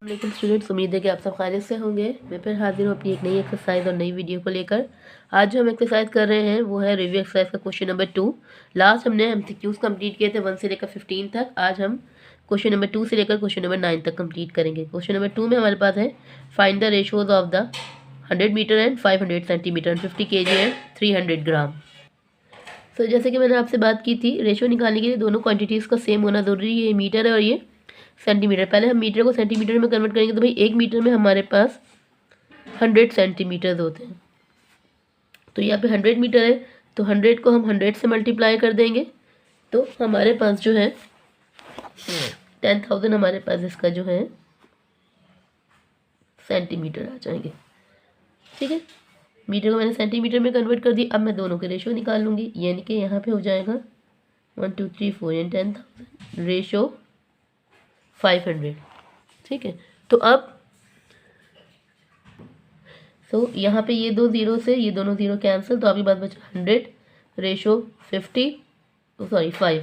लेकिन स्टूडेंट्स, उम्मीद है कि आप सब खैरियत से होंगे। मैं फिर हाजिर हूँ अपनी एक नई एक्सरसाइज और नई वीडियो को लेकर। आज जो हम एक्सरसाइज कर रहे हैं वो है रिव्यू एक्सरसाइज का क्वेश्चन नंबर 2। लास्ट हमने एमसीक्यूज कंप्लीट किए थे 1 से लेकर 15 तक। आज हम क्वेश्चन नंबर 2 से लेकर क्वेश्चन नंबर 9 तक कंप्लीट करेंगे। क्वेश्चन नंबर 2 में हमारे पास है find the ratios of the 100 metre and 500 centimetre and 50 kg and 300 gram. तो जैसे कि मैंने आपसे बात की थी, रेशो निकालने के लिए दोनों क्वांटिटीज़ का सेम होना ज़रूरी है। ये मीटर है और ये सेंटीमीटर। पहले हम मीटर को सेंटीमीटर में कन्वर्ट करेंगे तो भाई 1 मीटर में हमारे पास 100 सेंटीमीटर्स होते हैं। तो यहाँ पे 100 मीटर है तो 100 को हम 100 से मल्टीप्लाई कर देंगे तो हमारे पास जो है 10,000 हमारे पास इसका जो है सेंटीमीटर आ जाएंगे। ठीक है, मीटर को मैंने सेंटीमीटर में कन्वर्ट कर दी। अब मैं दोनों के रेशो निकाल लूँगी, यानी कि यहाँ पे हो जाएगा 1 2 3 4 यानी 10,000 रेशो 500। ठीक है, तो अब यहाँ पे ये दो जीरो से ये दोनों जीरो कैंसिल, तो आपके पास बचा 100 रेशो 50 सॉरी 5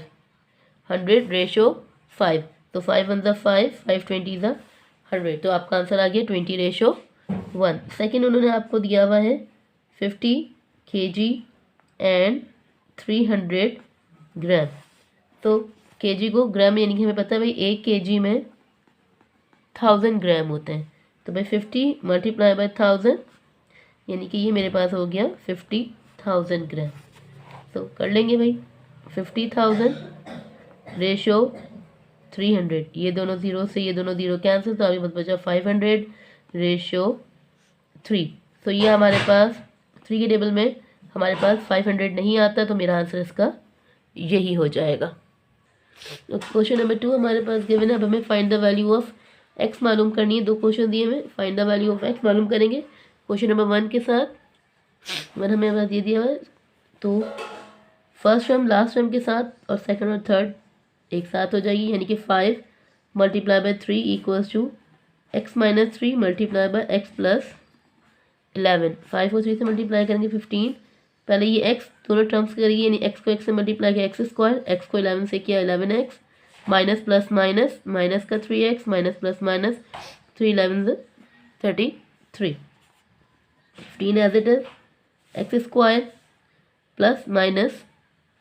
100 रेशो 5। तो 5 1 ज़ा 5 5 20 ज़ा 100। तो आपका आंसर आ गया 20 रेशो 1। सेकेंड उन्होंने आपको दिया हुआ है 50 kg एंड 300 ग्राम। तो kg को ग्राम यानी कि हमें पता है भाई 1 kg में 1000 ग्राम होते हैं। तो भाई 50 मल्टीप्लाई बाय 1000 यानी कि ये मेरे पास हो गया 50,000 ग्राम। तो कर लेंगे भाई 50,000 रेशो 300। ये दोनों ज़ीरो से ये दोनों ज़ीरो कैंसिल, तो अभी बस बचा 500 रेशो 3। तो ये हमारे पास 3 के टेबल में हमारे पास 500 नहीं आता, तो मेरा आंसर इसका यही हो जाएगा। तो क्वेश्चन नंबर 2 हमारे पास गिवन है। अब हमें find the value of x मालूम करनी है। दो क्वेश्चन दिए हमें, find the value of x मालूम करेंगे क्वेश्चन नंबर 1 के साथ। वन हमें बस ये दिया हुआ है, तो फर्स्ट टर्म लास्ट टर्म के साथ और सेकंड और थर्ड एक साथ हो जाएगी, यानी कि 5 multiply by 3 equals to x minus 3 multiply by x plus 11। 5 को 3 से मल्टीप्लाई करेंगे 15। पहले ये एक्स दोनों टर्म्स करेंगे, यानी एक्स को एक्स से मल्टीप्लाई किया एक्स स्क्वायर, एक्स को 11 से किया 11x, minus plus minus, minus का 3x, minus plus minus 3 11 33। 15 as it is, x square plus minus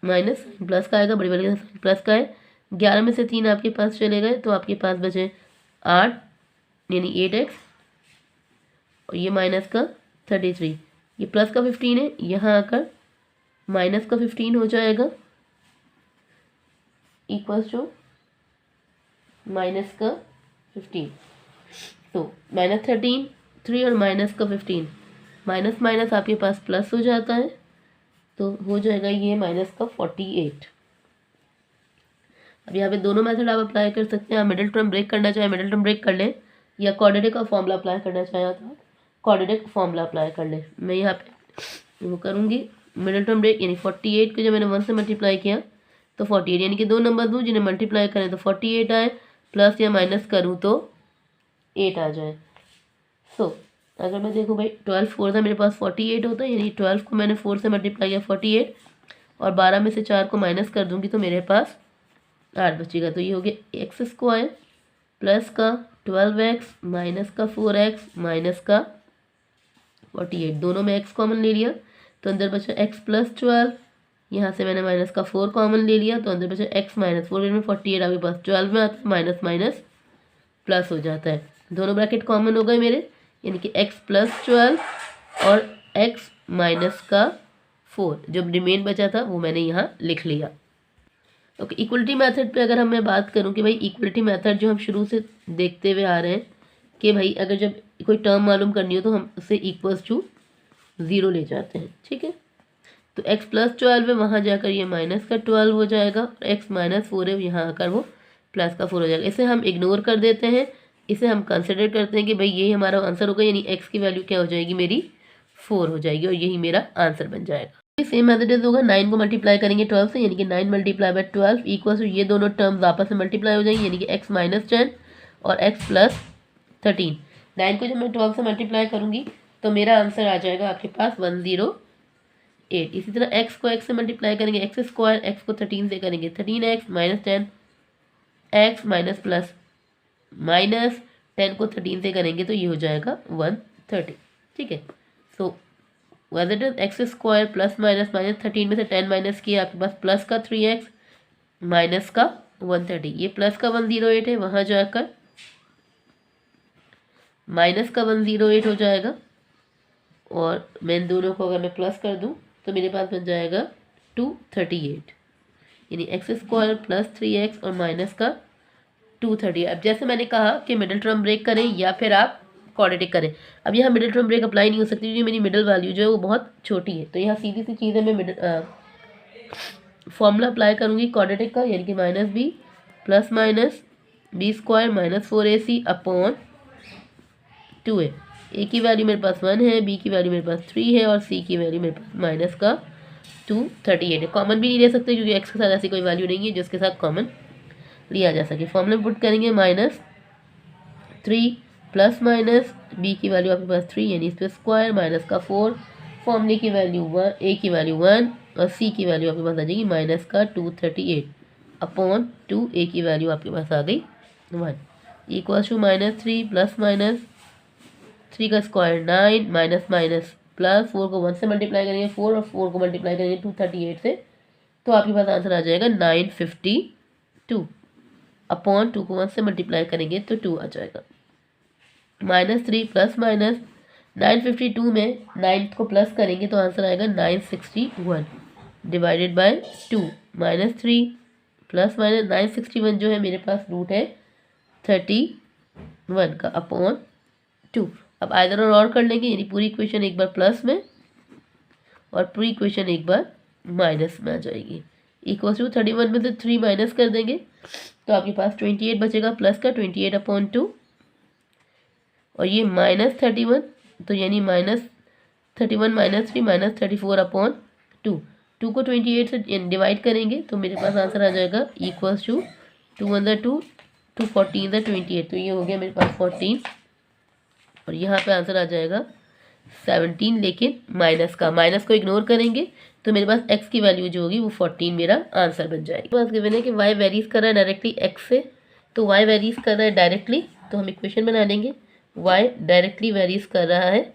minus plus का आएगा, बड़ी बड़ी प्लस का है। 11 में से 3 आपके पास चले गए तो आपके पास बचे 8 यानी 8x, और ये माइनस का 33। ये प्लस का 15 है, यहाँ आकर माइनस का 15 हो जाएगा इक्वल्स टू माइनस का 15। तो माइनस 13 3 और माइनस का 15, माइनस माइनस आपके पास प्लस हो जाता है, तो हो जाएगा ये माइनस का 48। अब यहाँ पे दोनों मेथड आप अप्लाई कर सकते हैं। आप मिडिल टर्म ब्रेक करना चाहें मिडिल टर्म ब्रेक कर लें, या क्वाड्रेटिक का फॉर्मूला अप्लाई करना चाहें तो क्वाड्रेटिक फॉर्मूला अप्लाई कर लें। मैं यहाँ पे वो करूँगी मिडिल टर्म ब्रेक, यानी 48 को जब मैंने 1 से मल्टीप्लाई किया तो 48, यानी कि दो नंबर दूँ जिन्हें मल्टीप्लाई करें तो 48 आए, प्लस या माइनस करूँ तो 8 आ जाए। सो अगर मैं देखूँ भाई 12 4 था मेरे पास 48 होता है, यानी 12 को मैंने 4 से मल्टीप्लाई किया 48, और 12 में से 4 को माइनस कर दूँगी तो मेरे पास 8 बचेगा। तो ये हो गया एक्स स्क्वायर प्लस का 12x माइनस का 4x माइनस का 48। दोनों में x कॉमन ले लिया तो अंदर बचा x प्लस 12, यहाँ से मैंने माइनस का 4 कॉमन ले लिया तो अंदर बचा x माइनस 4 में 48 आपके पास 12 में आता है, माइनस माइनस प्लस हो जाता है। दोनों ब्रैकेट कॉमन हो गए मेरे, यानी कि x प्लस 12 और x माइनस का 4, जो रिमेन बचा था वो मैंने यहाँ लिख लिया। ओके, इक्वलिटी मेथड पे अगर मैं बात करूँ कि भाई इक्वलिटी मेथड जो हम शुरू से देखते हुए आ रहे हैं कि भाई अगर जब कोई टर्म मालूम करनी हो तो हम उसे इक्वल्स टू 0 ले जाते हैं। ठीक है, तो x प्लस 12 है, वहाँ जाकर ये माइनस का 12 हो जाएगा, और x माइनस 4 है, यहाँ आकर वो प्लस का 4 हो जाएगा। इसे हम इग्नोर कर देते हैं, इसे हम कंसिडर करते हैं कि भाई यही हमारा आंसर होगा, यानी x की वैल्यू क्या हो जाएगी मेरी 4 हो जाएगी, और यही मेरा आंसर बन जाएगा। सेम मेथड होगा, 9 को मल्टीप्लाई करेंगे 12 से, यानी कि 9 मल्टीप्लाई बाय 12 इक्वल्स टू ये दोनों टर्म्स आपस में मल्टीप्लाई हो जाएंगे, यानी कि x माइनस 10 और x प्लस 13। 9 को जब मैं 12 से मल्टीप्लाई करूंगी तो मेरा आंसर आ जाएगा आपके पास 108। इसी तरह x को x से मल्टीप्लाई करेंगे, एक्स स्क्वायर, x को 13 से करेंगे 13x minus 10 x minus plus minus 10 को 13 से करेंगे तो ये हो जाएगा 130, ठीक है। So was it is x square plus minus minus 13 में से 10 माइनस किया, आपके पास प्लस का 3x माइनस का 130, ये प्लस का 108 है, वहाँ जाकर माइनस का 108 हो जाएगा, और मैं इन दोनों को अगर मैं प्लस कर दूं तो मेरे पास बन जाएगा 238, यानी एक्स स्क्वायर प्लस 3x और माइनस का 230। अब जैसे मैंने कहा कि मिडिल टर्म ब्रेक करें या फिर आप क्वाड्रेटिक करें। अब यहाँ मिडिल टर्म ब्रेक अप्लाई नहीं हो सकती क्योंकि मेरी मिडिल वैल्यू जो है वो बहुत छोटी है, तो यहाँ सीधी सी चीज़ है, मैं मिडिल फॉर्मूला अप्लाई करूँगी क्वाड्रेटिक का, यानी कि minus b plus minus b square minus 4ac upon 2a। A की वैल्यू मेरे पास 1 है, बी की वैल्यू मेरे पास 3 है और सी की वैल्यू मेरे पास माइनस का 238 है। कॉमन भी नहीं ले सकते क्योंकि एक्स के साथ ऐसी कोई वैल्यू नहीं है जिसके साथ कॉमन लिया जा सके। फॉर्मूला में पुट करेंगे -3 प्लस माइनस बी की वैल्यू आपके पास 3 यानी इस पर स्क्वायर माइनस का 4, फॉर्मूले की वैल्यू 1, ए की वैल्यू 1 और सी की वैल्यू आपके पास आ जाएगी माइनस का 238 अपॉन 2, ए की वैल्यू आपके पास आ गई 1 इक्वल्स टू -3 प्लस माइनस 3 का स्क्वायर 9 माइनस माइनस प्लस 4 को 1 से मल्टीप्लाई करेंगे 4 और 4 को मल्टीप्लाई करेंगे 238 से, तो आपके पास आंसर आ जाएगा 952 अपॉन 2 को 1 से मल्टीप्लाई करेंगे तो 2 आ जाएगा। -3 प्लस माइनस 952 में 9 को प्लस करेंगे तो आंसर आएगा 961 डिवाइडेड बाय 2 -3 प्लस माइनस 961 जो है मेरे पास रूट है 31 का अपॉन 2। अब आइदर और कर लेंगे, यानी पूरी इक्वेशन एक बार प्लस में और पूरी इक्वेशन एक बार माइनस में आ जाएगी। इक्वल टू 31 में से 3 माइनस कर देंगे तो आपके पास 28 बचेगा, प्लस का 28 अपॉन 2 और ये -31, तो यानी -31 -3 -34 अपॉन 2। 2 को 28 से डिवाइड करेंगे तो मेरे पास आंसर आ जाएगा इक्वल्स टू 2 × 2 2 14 28, तो ये हो गया मेरे पास 14 और यहाँ पे आंसर आ जाएगा 17, लेकिन माइनस को इग्नोर करेंगे तो मेरे पास x की वैल्यू जो होगी वो 14 मेरा आंसर बन जाएगी। बस गिवन है कि y वेरीज कर रहा है डायरेक्टली x से, तो y वेरीज कर रहा है डायरेक्टली, तो हम इक्वेशन बना लेंगे y डायरेक्टली वेरीज कर रहा है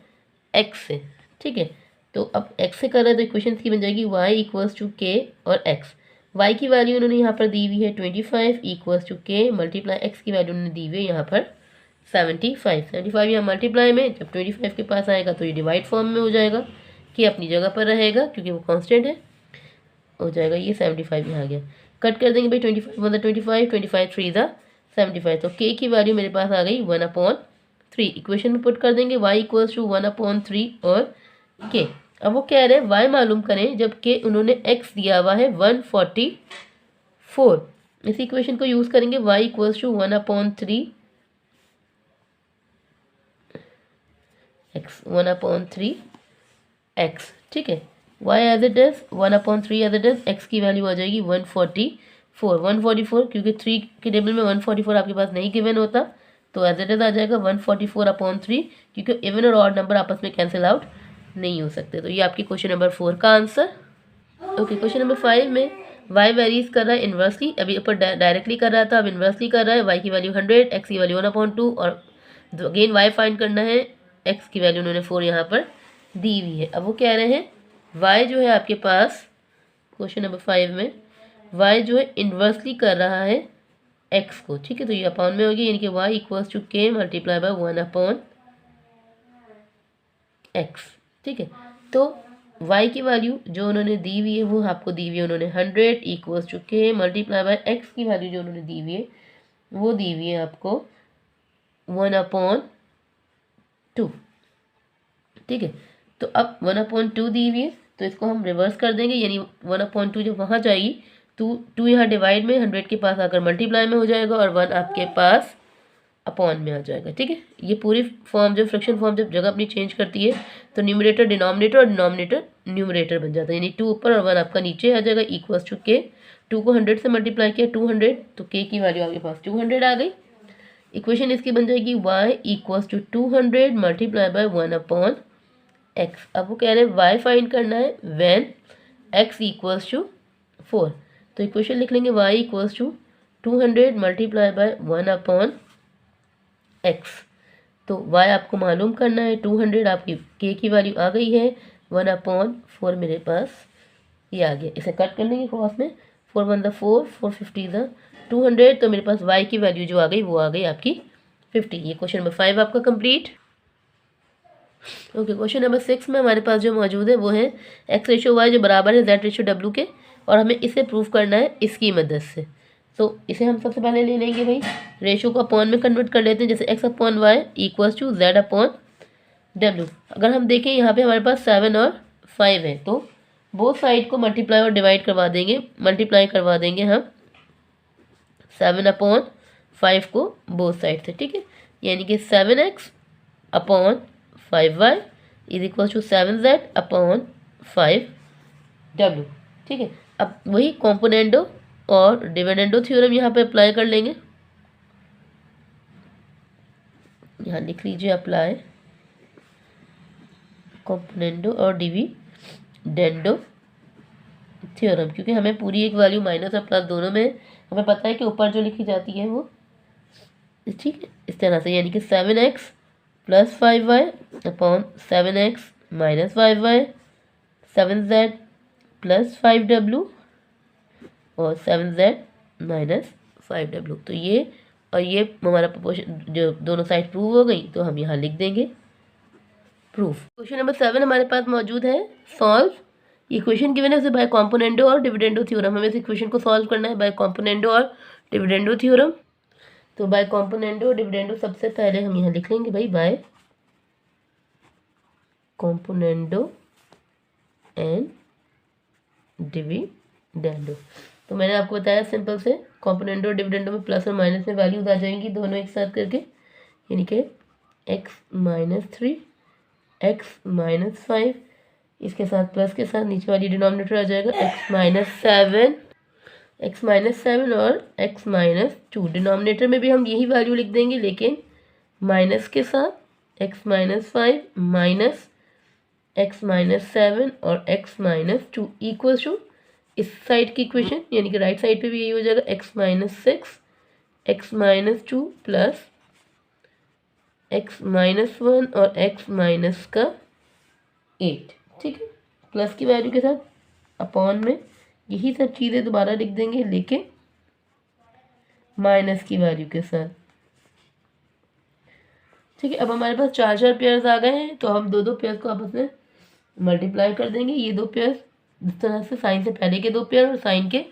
x से, ठीक है। तो अब x से कर रहा है तो इक्वेशन की बन जाएगी y इक्वल्स टू k और x। y की वैल्यू उन्होंने यहाँ पर दी हुई है 25 equals to k multiply x की वैल्यू उन्होंने दी हुई है यहाँ पर 75 यहाँ मल्टीप्लाई में, जब 25 के पास आएगा तो ये डिवाइड फॉर्म में हो जाएगा, कि अपनी जगह पर रहेगा क्योंकि वो कांस्टेंट है, हो जाएगा ये 75 यहाँ आ गया। कट कर देंगे भाई 25 1 25 25 3 75, तो k की वैल्यू मेरे पास आ गई 1/3। इक्वेशन में पुट कर देंगे y इक्वल्स टू 1/3 और k। अब वो कह रहे हैं y मालूम करें जब k उन्होंने x दिया हुआ है 144। इस इक्वेशन को यूज़ करेंगे y equals to 1/3 x 1/3 x, ठीक है। y as it is 1/3 as it is, x की वैल्यू आ जाएगी 144 क्योंकि 3 के टेबल में 144 आपके पास नहीं गिवन होता, तो एज इट इज आ जाएगा 144/3 क्योंकि इवन और ऑड नंबर आपस में कैंसिल आउट नहीं हो सकते। तो ये आपकी क्वेश्चन नंबर 4 का आंसर। ओके, क्वेश्चन नंबर 5 में y वेरीज कर रहा है इन्वर्सली, अभी ऊपर डायरेक्टली कर रहा था, अब इन्वर्सली कर रहा है। y की वैल्यू 100, x की वैल्यू 1/2 और अगेन y फाइंड करना है, x की वैल्यू उन्होंने 4 यहाँ पर दी हुई है। अब वो कह रहे हैं y जो है आपके पास क्वेश्चन नंबर 5 में y जो है इन्वर्सली कर रहा है x को, ठीक है। तो ये अपॉन में होगी, यानी कि y equals to k multiply by 1/x, ठीक है। तो y की वैल्यू जो उन्होंने दी हुई है वो आपको दी हुई है उन्होंने 100 equals to k multiply by x की वैल्यू जो उन्होंने दी हुई है वो दी हुई है आपको 1/2, ठीक है। तो अब 1/2 दी हुई है तो इसको हम रिवर्स कर देंगे, यानी 1/2 जब वहाँ जाएगी तो 2 यहाँ डिवाइड में 100 के पास आकर मल्टीप्लाई में हो जाएगा और 1 आपके पास अपॉन में आ जाएगा, ठीक है। ये पूरी फॉर्म जो फ्रैक्शन फॉर्म जब जगह अपनी चेंज करती है तो न्यूमरेटर डिनोमिनेटर और डिनोमिनेटर न्यूमरेटर बन जाता है, यानी 2 ऊपर और 1 आपका नीचे आ जाएगा इक्वल्स टू k। 2 को 100 से मल्टीप्लाई किया 200, तो k की वैल्यू आपके पास 200 आ गई। इक्वेशन इसकी बन जाएगी y equals to 200 multiply by 1/x। अब वो कह रहे हैं y फाइंड करना है व्हेन x इक्वल्स टू 4, तो इक्वेशन लिख लेंगे y equals to 200 multiply by 1/x x. तो y आपको मालूम करना है, 200 आपकी k की वैल्यू आ गई है, 1/4 मेरे पास ये आ गया। इसे कट कर लेंगे क्रॉस में, 4 1 द 4, 450 द 200, तो मेरे पास y की वैल्यू जो आ गई वो आ गई आपकी 50। ये क्वेश्चन नंबर 5 आपका कंप्लीट। ओके, क्वेश्चन नंबर 6 में हमारे पास जो मौजूद है वो है x/y जो बराबर है z/w के, और हमें इसे प्रूव करना है इसकी मदद से। तो इसे हम सबसे पहले ले लेंगे भाई, रेशो को अपॉन में कन्वर्ट कर लेते हैं, जैसे x/y इक्वल्स टू z/w। अगर हम देखें यहाँ पे हमारे पास 7 और 5 है, तो बोथ साइड को मल्टीप्लाई और डिवाइड करवा देंगे, मल्टीप्लाई करवा देंगे हम 7/5 को बोथ साइड से, ठीक है। यानी कि 7x/5y is equal to 7z/5w, ठीक है। अब वही कॉम्पोनेंडो और डिविडेंडो थ्योरम यहाँ पे अप्लाई कर लेंगे। यहाँ लिख लीजिए अप्लाई कॉम्पोनेंडो और डिविडेंडो थ्योरम, क्योंकि हमें पूरी एक वैल्यू माइनस और प्लस दोनों में हमें पता है कि ऊपर जो लिखी जाती है वो, ठीक है, इस तरह से। यानी कि 7x + 5y upon 7x - 5y, 7z + 5w और 7z - 5w। तो ये और ये हमारा प्रोपोर्शन जो दोनों साइड प्रूव हो गई, तो हम यहाँ लिख देंगे प्रूफ। क्वेश्चन नंबर 7 हमारे पास मौजूद है, सॉल्व इक्वेशन गिवन है बाय कॉम्पोनेंडो और डिविडेंडो थ्योरम। हमें इस इक्वेशन को सॉल्व करना है बाय कॉम्पोनेंडो और डिविडेंडो थ्योरम। तो बाय कॉम्पोनेंडो डिविडेंडो सबसे पहले हम यहाँ लिख लेंगे भाई, बाय कॉम्पोनेंडो एंड डिविडेंडो। तो मैंने आपको बताया सिंपल से, कॉम्पोनेंडो और डिविडेंडो में प्लस और माइनस में वैल्यूज आ जाएंगी दोनों एक साथ करके, यानी कि x - 3 x - 5, इसके साथ प्लस के साथ नीचे वाली डिनोमिनेटर आ जाएगा x - 7 और x - 2। डिनोमिनेटर में भी हम यही वैल्यू लिख देंगे, लेकिन माइनस के साथ x - 5 माइनस x - 7 और x - 2 इक्वल टू इस साइड की इक्वेशन, यानी कि राइट साइड पे भी यही हो जाएगा x - 6 x - 2 प्लस x - 1 और x - 8, ठीक है। प्लस की वैल्यू के साथ अपॉन में यही सब चीज़ें दोबारा लिख देंगे, लेकिन माइनस की वैल्यू के साथ, ठीक है। अब हमारे पास 4 पेयर्स आ गए हैं, तो हम दो पेयर्स को आपस में मल्टीप्लाई कर देंगे। ये 2 पेयर्स इस तरह से, साइन से पहले के 2 पेयर और साइन के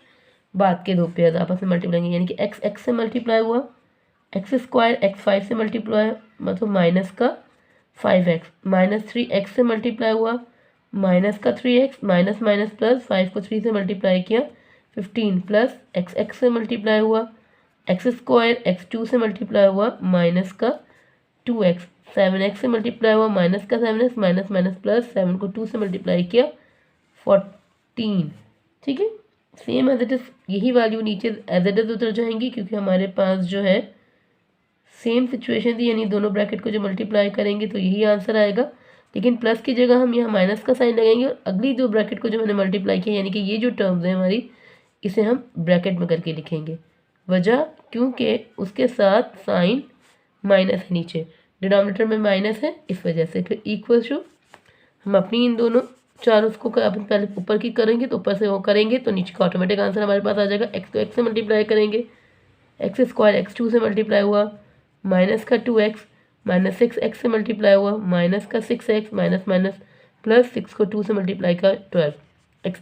बाद के 2 पेयर आपस में मल्टीप्लाई करेंगे, यानी कि x से मल्टीप्लाई हुआ, x² x 5 से मल्टीप्लाई मतलब माइनस का 5x, -3x से मल्टीप्लाई हुआ, माइनस का 3x, माइनस माइनस प्लस, 5 को 3 से मल्टीप्लाई किया 15, प्लस x से मल्टीप्लाई हुआ, x² x 2 से मल्टीप्लाई हुआ, माइनस का 2x, 7x से मल्टीप्लाई हुआ, माइनस का 7x, माइनस माइनस प्लस, 7 को 2 से मल्टीप्लाई किया 14, ठीक है। सेम एज इट इज यही वैल्यू नीचे एज इट इज उतर जाएंगी, क्योंकि हमारे पास जो है सेम सिचुएशन थी, यानी दोनों ब्रैकेट को जो मल्टीप्लाई करेंगे तो यही आंसर आएगा, लेकिन प्लस की जगह हम यहाँ माइनस का साइन लगाएंगे, और अगली जो ब्रैकेट को जो मैंने मल्टीप्लाई किया, यानी कि ये जो टर्म्स है हमारी, इसे हम ब्रैकेट में करके लिखेंगे। वजह क्योंकि उसके साथ साइन माइनस है, नीचे डिनोमिनेटर में माइनस है, इस वजह से। फिर इक्वल टू हम अपनी इन दोनों चार उसको अपन पहले ऊपर की करेंगे, तो ऊपर से वो करेंगे तो नीचे का ऑटोमेटिक आंसर हमारे पास आ जाएगा। x को x से मल्टीप्लाई करेंगे, x² x 2 से मल्टीप्लाई हुआ, माइनस का 2x, माइनस 6x से मल्टीप्लाई हुआ, माइनस का 6x, माइनस माइनस प्लस 6 को 2 से मल्टीप्लाई का 12,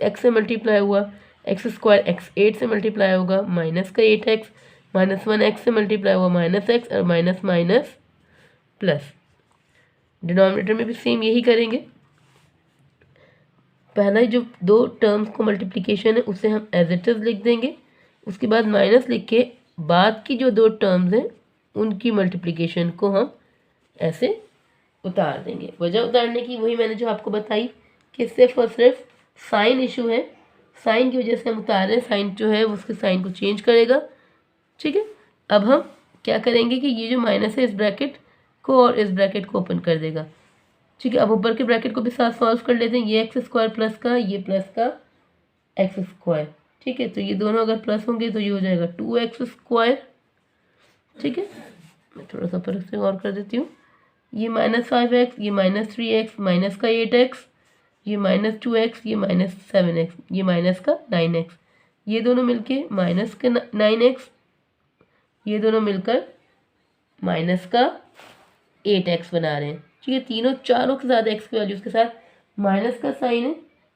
x से मल्टीप्लाई हुआ, x² x 8 से मल्टीप्लाई होगा, माइनस का 8x, माइनस 1x से मल्टीप्लाई हुआ, माइनस x और माइनस माइनस प्लस। डिनोमिनेटर में भी सेम यही करेंगे। पहला जो 2 टर्म्स को मल्टीप्लिकेशन है उसे हम एज इट इज लिख देंगे, उसके बाद माइनस लिख के बाद की जो 2 टर्म्स हैं उनकी मल्टीप्लिकेशन को हम ऐसे उतार देंगे। वजह उतारने की वही मैंने जो आपको बताई कि सिर्फ और सिर्फ साइन इशू है, साइन की वजह से हम उतार रहे हैं, साइन जो है उसके साइन को चेंज करेगा, ठीक है। अब हम क्या करेंगे कि ये जो माइनस है इस ब्रैकेट को और इस ब्रैकेट को ओपन कर देगा, ठीक है। अब ऊपर के ब्रैकेट को भी साथ सॉल्व कर लेते हैं, ये x² प्लस का, ये प्लस का x², ठीक है। तो ये दोनों अगर प्लस होंगे तो ये हो जाएगा 2x², ठीक है। मैं थोड़ा सा ऊपर से और कर देती हूँ। ये -5x, ये -3x, माइनस का 8x, ये -2x, ये -7x, ये माइनस का 9x, ये दोनों मिलके माइनस का 9x, ये दोनों मिलकर माइनस का 8x बना रहे हैं। ठीक है, तीनों चारों के साथ x की वैल्यूज़ के साथ माइनस का साइन है,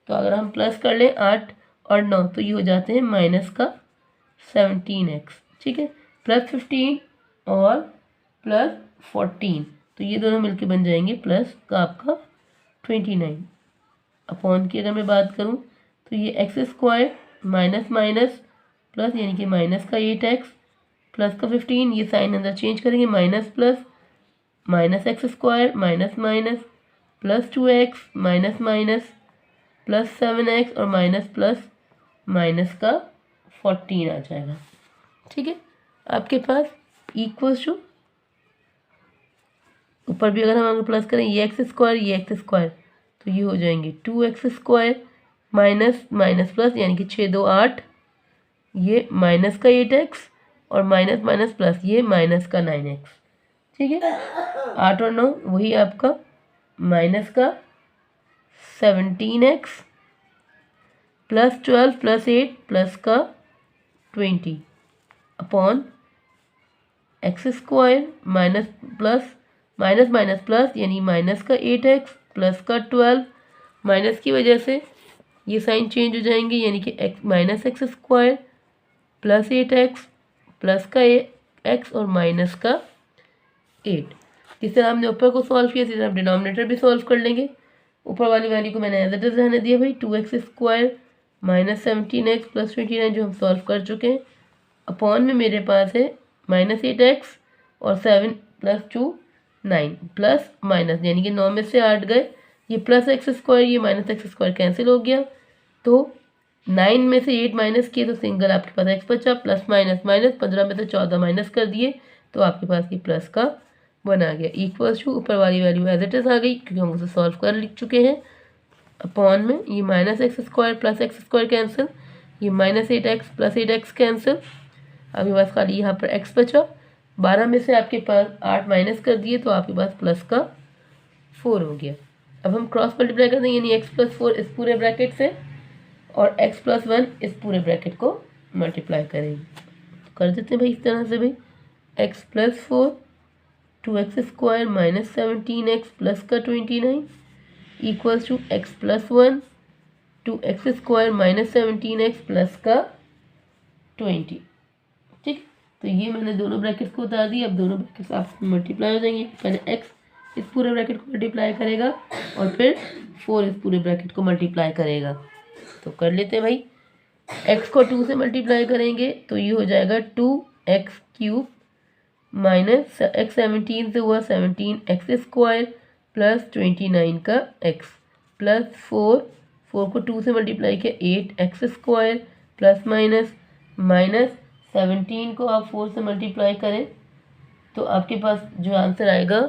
तो अगर हम प्लस कर लें 8 और 9 तो ये हो जाते हैं माइनस का 17x। ठीक है, +15 और +14, तो ये दोनों मिलके बन जाएंगे प्लस का आपका 29। अपॉन की अगर मैं बात करूँ तो ये x² माइनस माइनस प्लस यानी कि माइनस का 8x प्लस का 15, ये साइन अंदर चेंज करेंगे, minus plus -x² minus minus plus 2x minus minus plus 7x और माइनस प्लस माइनस का 14 आ जाएगा। ठीक है, आपके पास इक्वल्स टू ऊपर भी अगर हम प्लस करें ये x² ये x² तो ये हो जाएंगे 2x² माइनस माइनस प्लस यानी कि 6 2 8, ये माइनस का 8x और माइनस माइनस प्लस ये माइनस का 9x। ठीक है, 8 और 9 वही आपका माइनस का 17x प्लस 12 प्लस 8 प्लस का 20 upon x² minus plus minus minus plus यानी माइनस का 8x प्लस का 12, माइनस की वजह से ये साइन चेंज हो जाएंगे यानी कि -x² प्लस 8x प्लस का x और माइनस का 8। जिस तरह हमने ऊपर को सॉल्व किया इसी तरह हम डिनोमिनेटर भी सॉल्व कर लेंगे। ऊपर वाली वैल्यू को मैंने एज इट इज रहने दिया भाई, 2x² माइनस 17x प्लस 29 जो हम सॉल्व कर चुके हैं, अपॉन में मेरे पास है -8x और 7 प्लस 2 9 प्लस माइनस यानी कि 9 में से 8 गए, ये +x² ये -x² कैंसिल हो गया, तो 9 में से 8 माइनस किए तो सिंगल आपके पास x बचा, प्लस माइनस माइनस 15 में से 14 माइनस कर दिए तो आपके पास ये प्लस का 1 आ गया, इक्वल्स टू ऊपर वाली वैल्यू एज इट इज आ गई क्योंकि हम उसे सॉल्व कर लिख चुके हैं। अपॉन में ये -x² प्लस x² कैंसिल, ये -8x प्लस 8x कैंसिल, आपके पास खाली यहाँ पर x बचा, 12 में से आपके पास 8 माइनस कर दिए तो आपके पास प्लस का 4 हो गया। अब हम क्रॉस मल्टीप्लाई कर देंगे यानी x+4 इस पूरे ब्रैकेट से और x+1 इस पूरे ब्रैकेट को मल्टीप्लाई करेंगे, कर देते हैं भाई इस तरह से भाई, x+4 2x² minus 17x plus का 29 equals to x+1 2x² minus 17x plus का 20। ठीक, तो ये मैंने दोनों ब्रैकेट्स को उतार दिए, अब दोनों ब्रैकेट्स आपस में मल्टीप्लाई हो जाएंगे, पहले x इस पूरे ब्रैकेट को मल्टीप्लाई करेगा और फिर 4 इस पूरे ब्रैकेट को मल्टीप्लाई करेगा। तो कर लेते हैं भाई, x को 2 से मल्टीप्लाई करेंगे तो ये हो जाएगा 2x³ माइनस x 17 से हुआ 17x² प्लस 29 का x प्लस 4 को 2 से मल्टीप्लाई किया 8x² प्लस माइनस माइनस 17 को आप 4 से मल्टीप्लाई करें तो आपके पास जो आंसर आएगा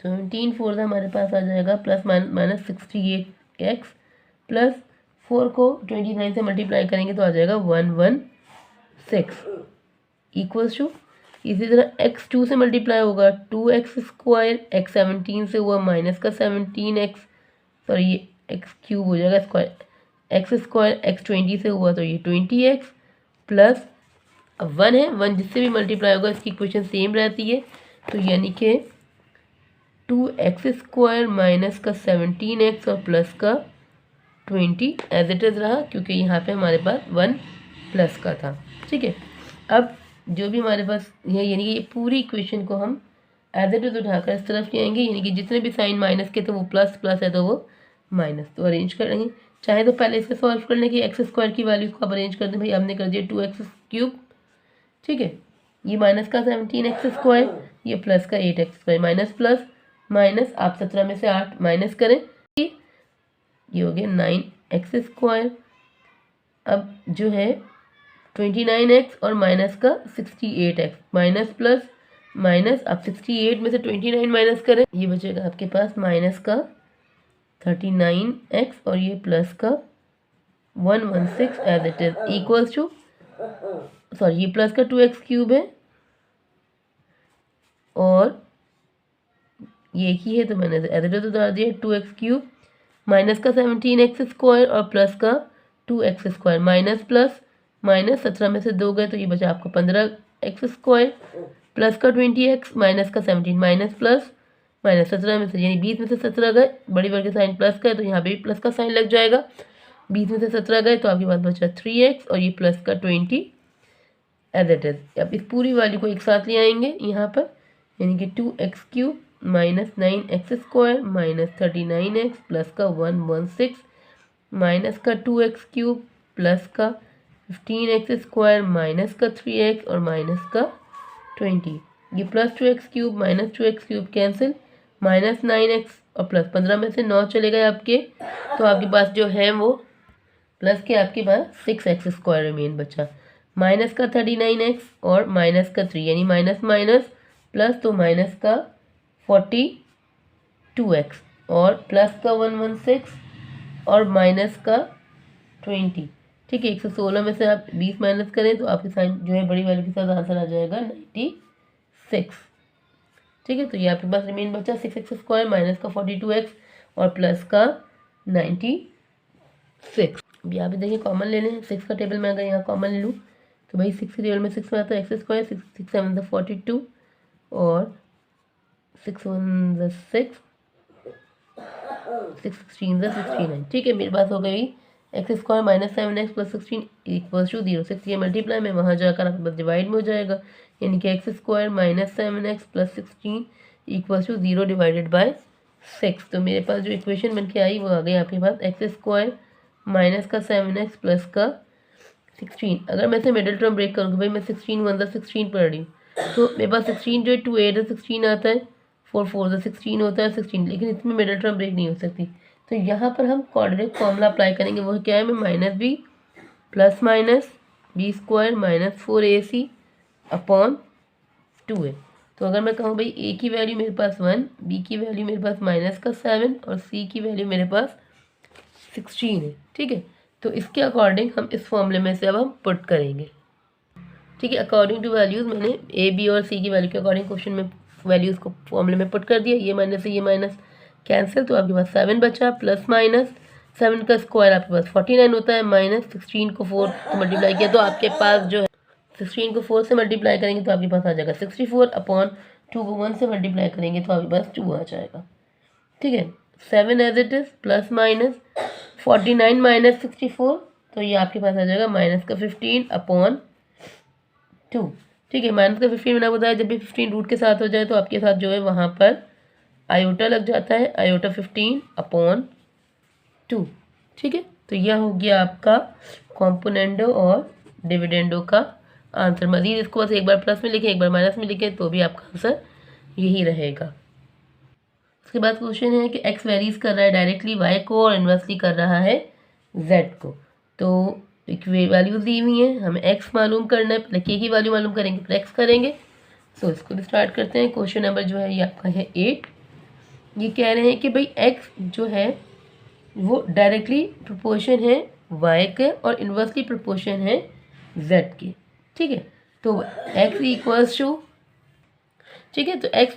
17 4 हमारे पास आ जाएगा प्लस माइनस 68x प्लस 4 को 29 से मल्टीप्लाई करेंगे तो आ जाएगा 116 इक्वल्स टू, इसी तरह x 2 से मल्टीप्लाई होगा 2x² x 17 से हुआ माइनस का 17x, सॉरी ये x³ हो जाएगा स्क्वायर, x² x 20 से हुआ तो ये 20x प्लस अब 1 है, 1 जिससे भी मल्टीप्लाई होगा इसकी इक्वेशन सेम रहती है, तो यानी कि 2x² माइनस का 17x और प्लस का 20 एज इट इज़ रहा क्योंकि यहाँ पे हमारे पास 1 प्लस का था। ठीक है, अब जो भी हमारे पास है यानी कि ये पूरी इक्वेशन को हम एज इट इज़ उठाकर इस तरफ ले आएंगे, यानी कि जितने भी साइन माइनस के तो वो प्लस प्लस है तो वो माइनस, तो अरेंज कर लेंगे। चाहे तो पहले इसे सॉल्व कर लें कि x² की वैल्यू को आप अरेंज कर दें, भाई हमने कर दिया 2x³। ठीक है, ये माइनस का 17x², ये प्लस का 8x² माइनस प्लस माइनस आप 17 में से 8 माइनस करें, ये हो गया 9x²। अब जो है 29x और माइनस का 68x माइनस प्लस माइनस आप 68 में से 29 माइनस करें, ये बचेगा आपके पास माइनस का 39x और ये प्लस का 116 as it is equals to, sorry ये प्लस का 2x³ है और ये एक ही है तो मैंने एज इट इज उतार दिया। 2x³ माइनस का 17x² और प्लस का 2x², माइनस प्लस माइनस 17 में से 2 गए तो ये बचा आपको 15x² प्लस का 20x माइनस का 17 माइनस प्लस माइनस 17 में से यानी 20 में से 17 गए, बड़ी वर्ग के साइन प्लस का है तो यहाँ पे भी प्लस का साइन लग जाएगा। 20 में से 17 गए तो आपके पास बचा 3x और ये प्लस का 20 एज इट इज। अब इस पूरी वैल्यू को एक साथ ले आएंगे यहाँ पर, यानी कि 2x³ minus 9x² minus 39x plus का 116 माइनस का 2x³ प्लस का 15x² माइनस का 3x और माइनस का 20। ये plus 2x³ minus 2x³ cancel, minus 9x और प्लस 15 में से 9 चले गए आपके, तो आपके पास जो है वो प्लस के आपके पास 6x² रिमेन बचा, माइनस का 39x और माइनस का 3 यानी माइनस माइनस प्लस तो माइनस का 42x और प्लस का 116 और माइनस का 20। ठीक है, 116 में से आप 20 माइनस करें तो आपके साइन जो है बड़ी वैल्यू के साथ आंसर आ जाएगा 96। ठीक है, तो ये आपके पास रिमेन बचा 6x² माइनस का 42x और प्लस का 96। अब यहाँ पे देखिए कॉमन ले लें, 6 का टेबल में अगर यहाँ कॉमन ले लूँ तो भाई 6 के टेबल में 6 में आता है x², 6 7 42 और 6 1 6 6 16 69। ठीक है, मेरे पास हो गई x² minus 7x plus 16 equals to 0। 6 ये मल्टीप्लाई में वहाँ जाकर आपके पास डिवाइड में हो जाएगा, यानी कि x² minus 7x plus 16 equals to 0 divided by 6। तो मेरे पास जो इक्वेशन बन के आई वो आ गई आपके पास x² माइनस का 7x प्लस का 16। अगर मैं इसे मिडिल टर्म ब्रेक करूँगी, भाई मैं 16 1 16 पढ़ रही हूँ तो मेरे पास 16 जो है 2 8 16 आता है, 4 4 16 होता है 16, लेकिन इसमें मिडिल टर्म ब्रेक नहीं हो सकती। तो यहाँ पर हम कोऑर्डिनेट फॉर्मूला अप्लाई करेंगे, वो क्या है, मैं minus b plus minus b² minus 4ac upon 2a। तो अगर मैं कहूँ भाई a की वैल्यू मेरे पास 1, b की वैल्यू मेरे पास माइनस का 7 और c की वैल्यू मेरे पास 16 है। ठीक है, तो इसके अकॉर्डिंग हम इस फॉर्मूले में से अब हम पुट करेंगे। ठीक है, अकॉर्डिंग टू वैल्यूज़ मैंने ए बी और सी की वैल्यू के अकॉर्डिंग क्वेश्चन में वैल्यूज़ को फॉर्मूले में पुट कर दिया। ये माइनस से ये माइनस कैंसिल, तो आपके पास 7 बचा, प्लस माइनस 7 का स्क्वायर आपके पास 49 होता है, माइनस 16 को 4 से मल्टीप्लाई किया तो आपके पास जो है 16 को 4 से मल्टीप्लाई करेंगे तो आपके पास आ जाएगा 64 अपॉन 2 को 1 से मल्टीप्लाई करेंगे तो आपके पास 2 आ जाएगा। ठीक है, 7 as it is plus minus 49 minus 64, तो ये आपके पास आ जाएगा माइनस का 15 अपॉन 2। ठीक है, माइनस का 15 मैंने बताया जब भी 15 रूट के साथ हो जाए तो आपके साथ जो है वहाँ पर आयोटा लग जाता है, आयोटा 15 अपॉन 2। ठीक है, तो यह हो गया आपका कॉम्पोनेंडो और डिविडेंडो का आंसर। मजीद इसको बस एक बार प्लस में लिखें एक बार माइनस में लिखें तो भी आपका आंसर यही रहेगा। उसके बाद क्वेश्चन है कि x वेरीज कर रहा है डायरेक्टली y को और इन्वर्सली कर रहा है z को। तो एक वैल्यूज दी हुई हैं, हमें x मालूम करना है, पहले k की वैल्यू मालूम करेंगे फिर x करेंगे। सो इसको भी स्टार्ट करते हैं। क्वेश्चन नंबर जो है ये आपका है 8। ये कह रहे हैं कि भाई x जो है वो डायरेक्टली प्रोपोर्शन है y के और इन्वर्सली प्रोपोर्शन है z के। ठीक है, तो x इक्वल्स टू, ठीक है, तो x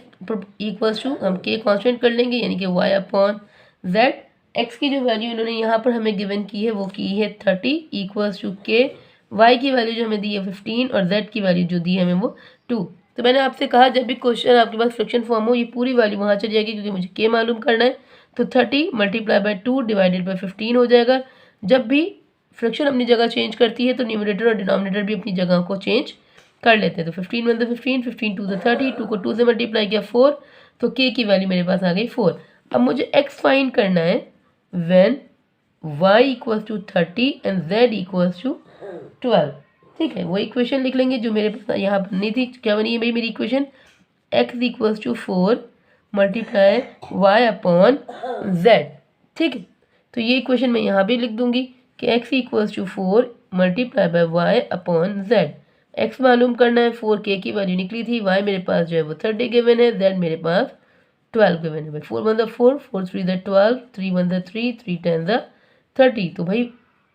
इक्वल्स टू हम k कांस्टेंट कर लेंगे यानी कि y अपॉन z। x की जो वैल्यू इन्होंने यहाँ पर हमें गिवन की है वो की है 30 इक्वल्स टू k, y की वैल्यू जो हमें दी है 15 और z की वैल्यू जो दी है हमें वो 2। तो मैंने आपसे कहा जब भी क्वेश्चन आपके पास फ्रैक्शन फॉर्म हो ये पूरी वैल्यू वहाँ चली जाएगी क्योंकि मुझे k मालूम करना है। तो 30 मल्टीप्लाई बाय 2 डिवाइडेड बाय 15 हो जाएगा। जब भी फ्रैक्शन अपनी जगह चेंज करती है तो न्यूमरेटर और डिनोमिनेटर भी अपनी जगह को चेंज कर लेते हैं। तो 15 1 15, 15 2 30, 2 को 2 से मल्टीप्लाई किया 4, तो k की वैल्यू मेरे पास आ गई 4। अब मुझे x फाइंड करना है when y equals to 30 and z equals to 12। ठीक है, वो इक्वेशन लिख लेंगे जो मेरे पास यहाँ बननी थी। क्या बनी है भाई मेरी equation, x equals to 4 multiply y upon z। ठीक है, तो ये इक्वेशन मैं यहाँ भी लिख दूंगी कि x equals to 4 multiply by y upon z। x मालूम करना है, 4k की वैल्यू निकली थी, y मेरे पास जो है वो 30 गिवन है, z मेरे पास 12 गिवन है। 4 1 4, 4 3 12, 3 1 3, 3 10 30। तो भाई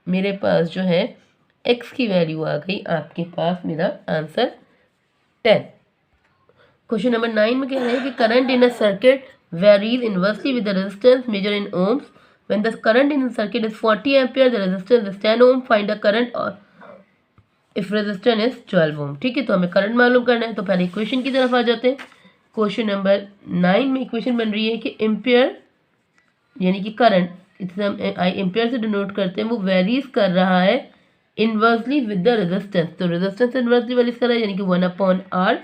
मेरे पास जो है x की वैल्यू आ गई आपके पास मेरा आंसर 10। क्वेश्चन नंबर 9 में कह रहे हैं कि current in a circuit varies inversely with the resistance measured in ohms when the current in circuit is 40 ampere the resistance is 10 ohm find the current और इफ रेजिस्टेंस इज 12 ओम। ठीक है, तो हमें करंट मालूम करना है। तो पहले इक्वेशन की तरफ आ जाते हैं। क्वेश्चन नंबर 9 में इक्वेशन बन रही है कि एम्पियर यानी कि करंट, इसे हम एम्पियर से डिनोट करते हैं, वो वेरीज कर रहा है इनवर्सली विद द रेजिस्टेंस। तो रेजिस्टेंस इनवर्सली वेरीज कर रहा है यानी कि 1/r।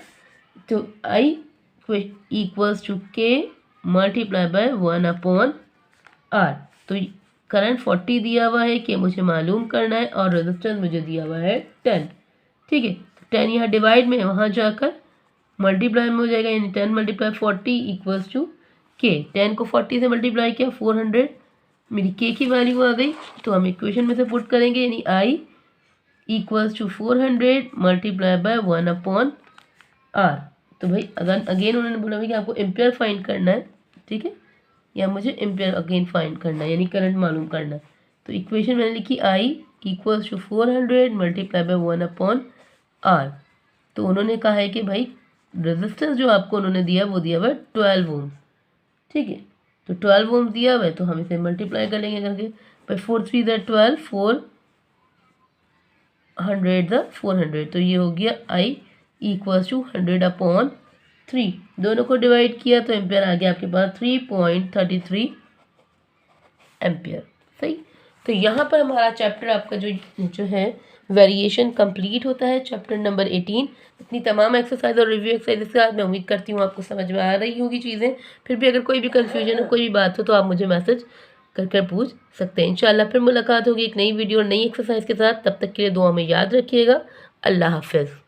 तो I equals to K multiply by 1/r। तो करंट 40 दिया हुआ है, K मुझे मालूम करना है और रेजिस्टेंस मुझे दिया हुआ है 10। ठीक है, तो 10 यहाँ डिवाइड में है, वहाँ जाकर मल्टीप्लाई में हो जाएगा, यानी 10 × 40 इक्वल्स टू K। 10 को 40 से मल्टीप्लाई किया 400, मेरी K की वैल्यू आ गई। तो हम इक्वेशन में से पुट करेंगे, यानी I equals to 400 multiply by 1/r। तो भाई अगेन उन्होंने बोला कि आपको एम्पियर फाइंड करना है। ठीक है, या मुझे एम्पियर अगेन फाइंड करना है, यानी करंट मालूम करना है। तो इक्वेशन मैंने लिखी I equals to 400 multiply by 1/r। तो उन्होंने कहा है कि भाई रेजिस्टेंस जो आपको उन्होंने दिया वो दिया हुआ 12 ओम। ठीक है, तो 12 ओम दिया हुआ है, तो हम इसे मल्टीप्लाई कर लेंगे करके भाई 4 3 12, 400 तो ये हो गया I इक्वल्स टू 100/3। दोनों को डिवाइड किया तो एम्पियर आ गया आपके पास 3.33 एम्पियर। सही, तो यहाँ पर हमारा चैप्टर आपका जो है वेरिएशन कंप्लीट होता है, चैप्टर नंबर 18। इतनी तमाम एक्सरसाइज और रिव्यू एक्सरसाइज के साथ मैं उम्मीद करती हूँ आपको समझ में आ रही होगी चीज़ें। फिर भी अगर कोई भी कन्फ्यूजन हो, कोई भी बात हो, तो आप मुझे मैसेज कर पूछ सकते हैं। इंशाल्लाह फिर मुलाकात होगी एक नई वीडियो और नई एक्सरसाइज के साथ। तब तक के लिए दुआ में याद रखिएगा। अल्लाह हाफिज़।